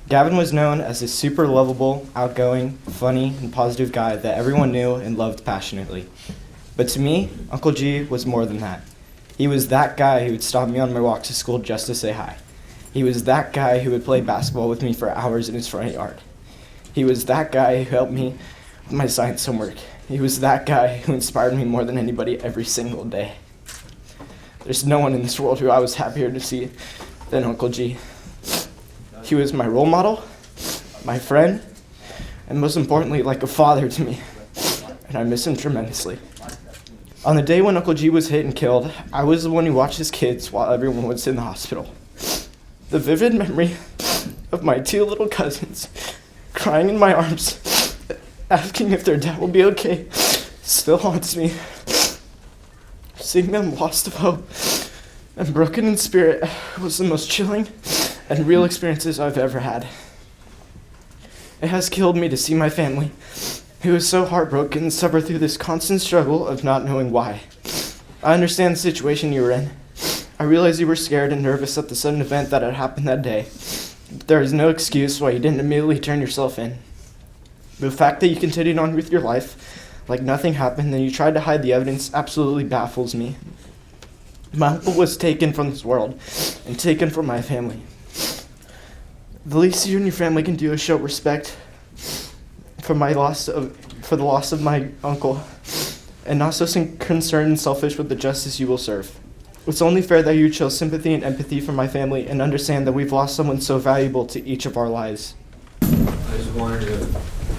Gavin was known as a super lovable, outgoing, funny, and positive guy that everyone knew and loved passionately. But to me, Uncle G was more than that. He was that guy who would stop me on my walk to school just to say hi. He was that guy who would play basketball with me for hours in his front yard. He was that guy who helped me with my science homework. He was that guy who inspired me more than anybody every single day. There's no one in this world who I was happier to see than Uncle G. He was my role model, my friend, and most importantly, like a father to me. And I miss him tremendously. On the day when Uncle G was hit and killed, I was the one who watched his kids while everyone was in the hospital. The vivid memory of my two little cousins crying in my arms, asking if their dad will be okay, still haunts me. Seeing them lost of hope and broken in spirit was the most chilling and real experiences I've ever had. It has killed me to see my family, who is so heartbroken, suffer through this constant struggle of not knowing why. I understand the situation you were in. I realize you were scared and nervous at the sudden event that had happened that day. But there is no excuse why you didn't immediately turn yourself in. The fact that you continued on with your life like nothing happened and you tried to hide the evidence absolutely baffles me. My uncle was taken from this world and taken from my family. The least you and your family can do is show respect for the loss of my uncle, and not so concerned and selfish with the justice you will serve. It's only fair that you show sympathy and empathy for my family and understand that we've lost someone so valuable to each of our lives. I just wanted to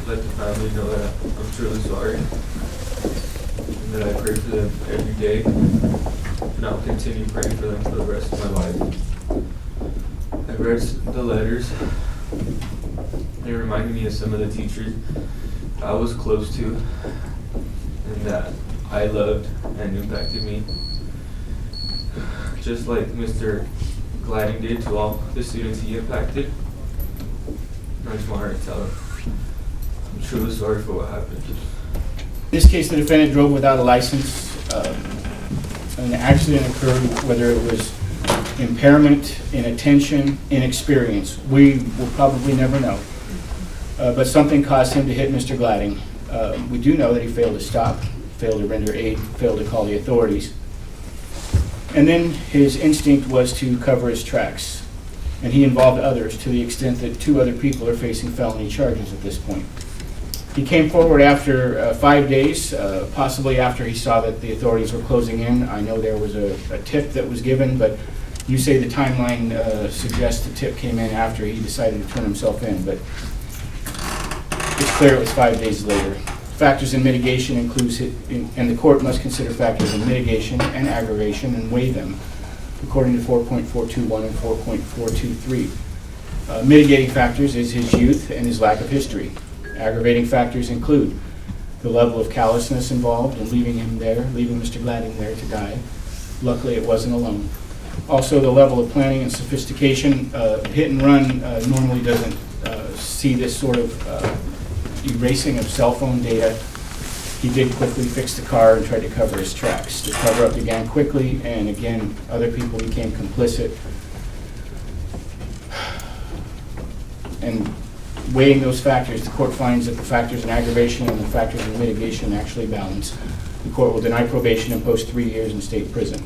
let the family know that I'm truly sorry, and that I pray for them every day, and I'll continue praying for them for the rest of my life. I read the letters. They reminded me of some of the teachers I was close to and that I loved and impacted me. Just like Mr. Gladding did to all the students he impacted. I just wanted to tell him I'm truly sorry for what happened. In this case, the defendant drove without a license. An accident occurred, whether it was impairment, inattention, inexperience. We will probably never know. But something caused him to hit Mr. Gladding. We do know that he failed to stop, failed to render aid, failed to call the authorities. And then his instinct was to cover his tracks. And he involved others to the extent that 2 other people are facing felony charges at this point. He came forward after 5 days, possibly after he saw that the authorities were closing in. I know there was a tip that was given, but you say the timeline suggests the tip came in after he decided to turn himself in, but it's clear it was 5 days later. Factors in mitigation includes, and the court must consider factors in mitigation and aggravation and weigh them according to 4.421 and 4.423. Mitigating factors is his youth and his lack of history. Aggravating factors include the level of callousness involved in leaving Mr. Gladding there to die. Luckily, it wasn't alone. Also, the level of planning and sophistication. Hit and run normally doesn't see this sort of erasing of cell phone data. He did quickly fix the car and tried to cover his tracks. The cover-up began quickly, and again, other people became complicit. And weighing those factors, the court finds that the factors in aggravation and the factors in mitigation actually balance. The court will deny probation and post 3 years in state prison.